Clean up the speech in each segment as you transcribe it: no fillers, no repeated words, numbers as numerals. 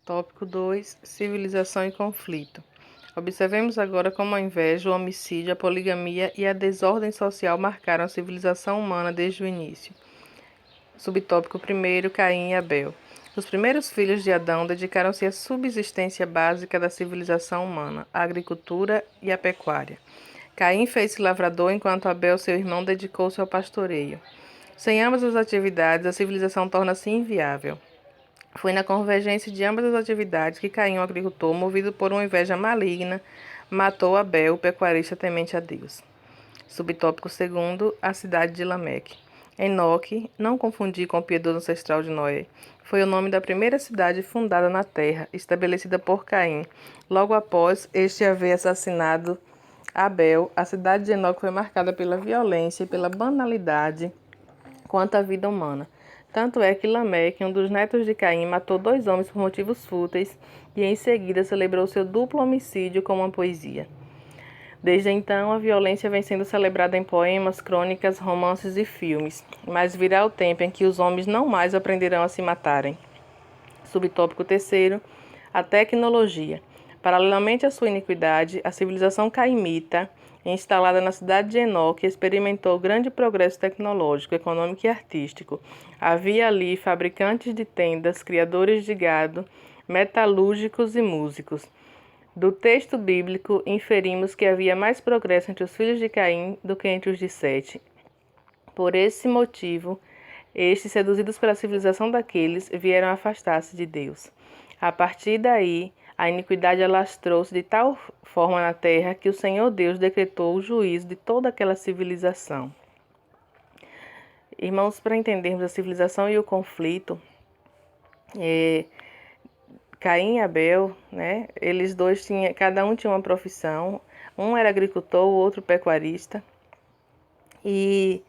Tópico 2: Civilização e conflito. Observemos agora como a inveja, o homicídio, a poligamia e a desordem social marcaram a civilização humana desde o início. Subtópico 1: Caim e Abel. Os primeiros filhos de Adão dedicaram-se à subsistência básica da civilização humana, a agricultura e a pecuária. Caim fez-se lavrador, enquanto Abel, seu irmão, dedicou-se ao pastoreio. Sem ambas as atividades, a civilização torna-se inviável. Foi na convergência de ambas as atividades que Caim, o agricultor, movido por uma inveja maligna, matou Abel, o pecuarista temente a Deus. Subtópico 2: A cidade de Lameque. Enoque, não confundir com o piedoso ancestral de Noé, foi o nome da primeira cidade fundada na terra, estabelecida por Caim. Logo após este haver assassinado Abel, a cidade de Enoque foi marcada pela violência e pela banalidade quanto à vida humana. Tanto é que Lameque, um dos netos de Caim, matou 2 homens por motivos fúteis e em seguida celebrou seu duplo homicídio com uma poesia. Desde então, a violência vem sendo celebrada em poemas, crônicas, romances e filmes, mas virá o tempo em que os homens não mais aprenderão a se matarem. Subtópico 3: A tecnologia. Paralelamente à sua iniquidade, a civilização caimita, instalada na cidade de Enoque, experimentou grande progresso tecnológico, econômico e artístico. Havia ali fabricantes de tendas, criadores de gado, metalúrgicos e músicos. Do texto bíblico, inferimos que havia mais progresso entre os filhos de Caim do que entre os de Sete. Por esse motivo, estes, seduzidos pela civilização daqueles, vieram afastar-se de Deus. A partir daí, a iniquidade alastrou-se de tal forma na terra que o Senhor Deus decretou o juízo de toda aquela civilização. Irmãos, para entendermos a civilização e o conflito, Caim e Abel, né? Eles dois cada um tinha uma profissão. Um era agricultor, o outro pecuarista. E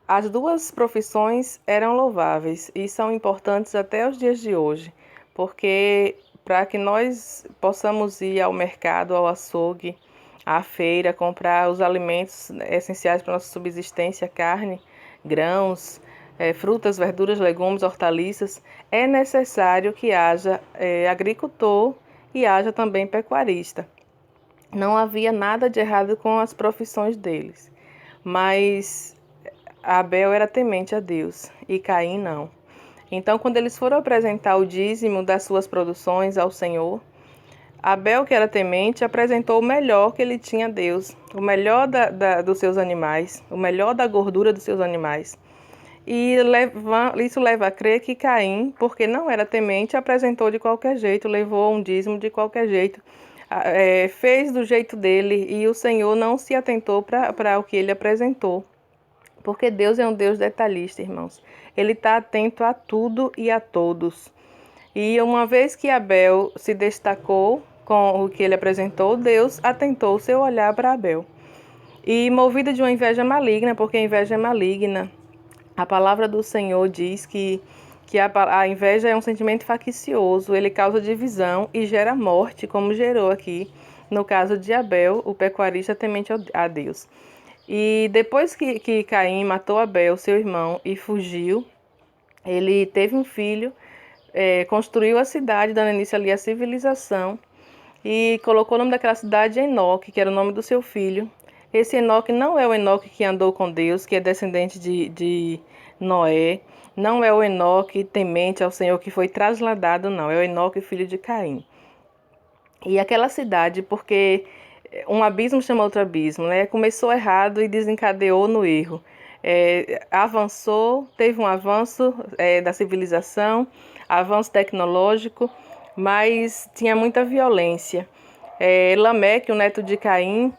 as duas profissões eram louváveis e são importantes até os dias de hoje, porque para que nós possamos ir ao mercado, ao açougue, à feira, comprar os alimentos essenciais para a nossa subsistência, carne, grãos, frutas, verduras, legumes, hortaliças, é necessário que haja agricultor e haja também pecuarista. Não havia nada de errado com as profissões deles, mas Abel era temente a Deus e Caim não. Então, quando eles foram apresentar o dízimo das suas produções ao Senhor, Abel, que era temente, apresentou o melhor que ele tinha a Deus, o melhor dos seus animais, o melhor da gordura dos seus animais. E isso leva a crer que Caim, porque não era temente, apresentou de qualquer jeito, levou um dízimo de qualquer jeito, fez do jeito dele e o Senhor não se atentou para o que ele apresentou. Porque Deus é um Deus detalhista, irmãos. Ele está atento a tudo e a todos. E uma vez que Abel se destacou com o que ele apresentou, Deus atentou o seu olhar para Abel. E movido de uma inveja maligna, porque a inveja é maligna, a palavra do Senhor diz que a inveja é um sentimento faccioso, ele causa divisão e gera morte, como gerou aqui no caso de Abel, o pecuarista temente a Deus. E depois que Caim matou Abel, seu irmão, e fugiu, ele teve um filho, construiu a cidade, dando início ali à civilização, e colocou o nome daquela cidade Enoque, que era o nome do seu filho. Esse Enoque não é o Enoque que andou com Deus, que é descendente de Noé, não é o Enoque temente ao Senhor que foi trasladado, não, é o Enoque filho de Caim. E aquela cidade, porque um abismo chama outro abismo, né? Começou errado e desencadeou no erro. Avançou, teve um avanço da civilização, avanço tecnológico, mas tinha muita violência. Lameque, o neto de Caim,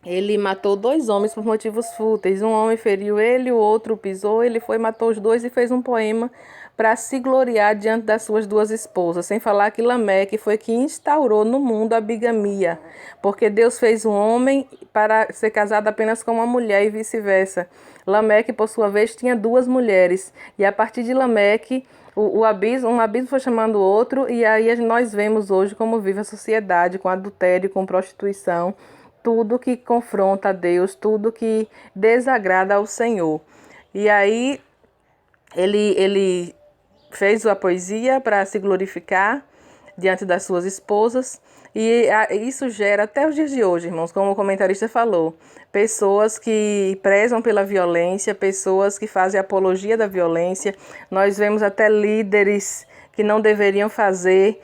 ele matou 2 homens por motivos fúteis. Um homem feriu ele, o outro pisou, ele foi, matou os 2 e fez um poema para se gloriar diante das suas 2 esposas. Sem falar que Lameque foi que instaurou no mundo a bigamia, porque Deus fez um homem para ser casado apenas com uma mulher e vice-versa. Lameque, por sua vez, tinha 2 mulheres. E a partir de Lameque, um abismo foi chamando o outro, e aí nós vemos hoje como vive a sociedade, com adultério, com prostituição, tudo que confronta a Deus, tudo que desagrada ao Senhor. E aí ele fez a poesia para se glorificar diante das suas esposas, e isso gera até os dias de hoje, irmãos, como o comentarista falou, pessoas que prezam pela violência, pessoas que fazem apologia da violência. Nós vemos até líderes que não deveriam fazer,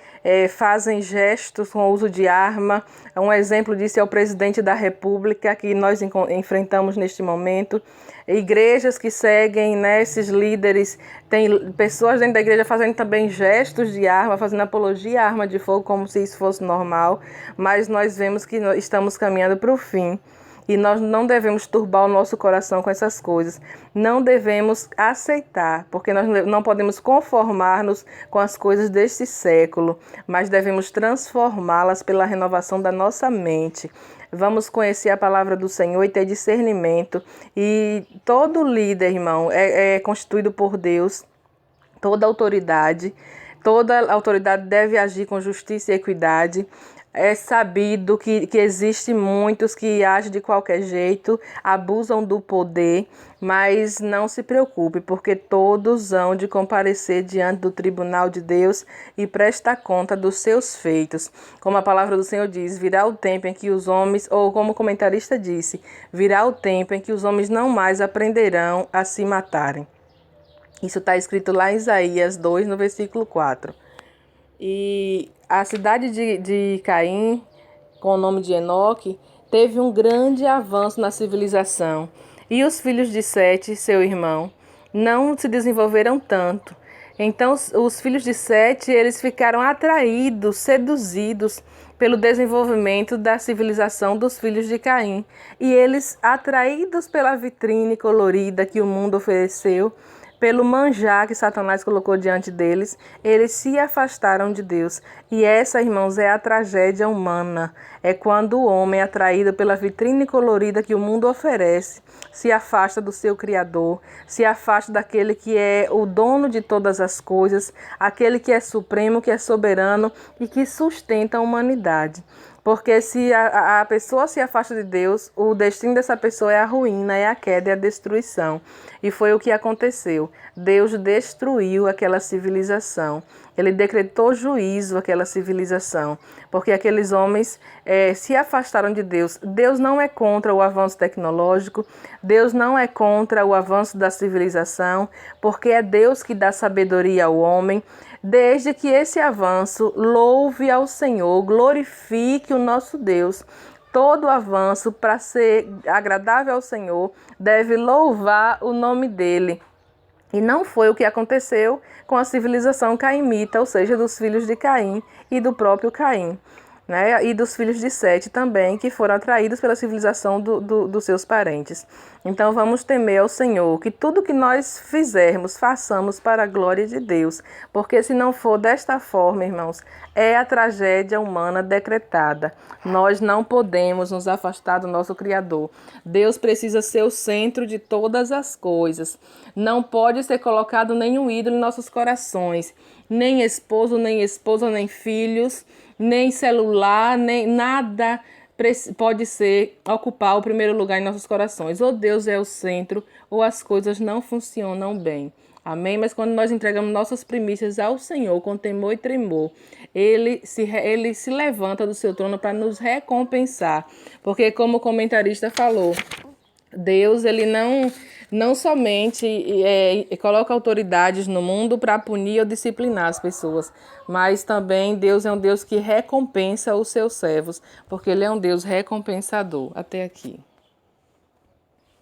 fazem gestos com o uso de arma. Um exemplo disso é o presidente da República, que nós enfrentamos neste momento. Igrejas que seguem, né, esses líderes, tem pessoas dentro da igreja fazendo também gestos de arma, fazendo apologia à arma de fogo, como se isso fosse normal, mas nós vemos que nós estamos caminhando para o fim. E nós não devemos turbar o nosso coração com essas coisas. Não devemos aceitar, porque nós não podemos conformar-nos com as coisas deste século, mas devemos transformá-las pela renovação da nossa mente. Vamos conhecer a palavra do Senhor e ter discernimento. E todo líder, irmão, é constituído por Deus, toda autoridade deve agir com justiça e equidade. É sabido que existe muitos que agem de qualquer jeito, abusam do poder, mas não se preocupe, porque todos hão de comparecer diante do tribunal de Deus e prestar conta dos seus feitos. Como a palavra do Senhor diz, virá o tempo em que os homens, ou como o comentarista disse, virá o tempo em que os homens não mais aprenderão a se matarem. Isso está escrito lá em Isaías 2, no versículo 4. E a cidade de Caim, com o nome de Enoque, teve um grande avanço na civilização. E os filhos de Sete, seu irmão, não se desenvolveram tanto. Então, os filhos de Sete, eles ficaram atraídos, seduzidos pelo desenvolvimento da civilização dos filhos de Caim. E eles, atraídos pela vitrine colorida que o mundo ofereceu, pelo manjar que Satanás colocou diante deles, eles se afastaram de Deus. E essa, irmãos, é a tragédia humana. É quando o homem, atraído pela vitrine colorida que o mundo oferece, se afasta do seu Criador, se afasta daquele que é o dono de todas as coisas, aquele que é supremo, que é soberano e que sustenta a humanidade. Porque se a pessoa se afasta de Deus, o destino dessa pessoa é a ruína, é a queda, é a destruição. E foi o que aconteceu. Deus destruiu aquela civilização. Ele decretou juízo àquela civilização, porque aqueles homens se afastaram de Deus. Deus não é contra o avanço tecnológico, Deus não é contra o avanço da civilização, porque é Deus que dá sabedoria ao homem. Desde que esse avanço louve ao Senhor, glorifique o nosso Deus. Todo avanço, para ser agradável ao Senhor, deve louvar o nome dele. E não foi o que aconteceu com a civilização caimita, ou seja, dos filhos de Caim e do próprio Caim, né? E dos filhos de Sete também, que foram atraídos pela civilização dos seus parentes. Então vamos temer ao Senhor, que tudo que nós fizermos, façamos para a glória de Deus, porque se não for desta forma, irmãos, é a tragédia humana decretada. Nós não podemos nos afastar do nosso Criador. Deus precisa ser o centro de todas as coisas. Não pode ser colocado nenhum ídolo em nossos corações, nem esposo, nem esposa, nem filhos, nem celular, nem nada pode ocupar o primeiro lugar em nossos corações. Ou Deus é o centro, ou as coisas não funcionam bem. Amém? Mas quando nós entregamos nossas primícias ao Senhor com temor e tremor, Ele se levanta do seu trono para nos recompensar. Porque, como o comentarista falou, Deus, ele não somente coloca autoridades no mundo para punir ou disciplinar as pessoas, mas também Deus é um Deus que recompensa os seus servos, porque Ele é um Deus recompensador. Até aqui.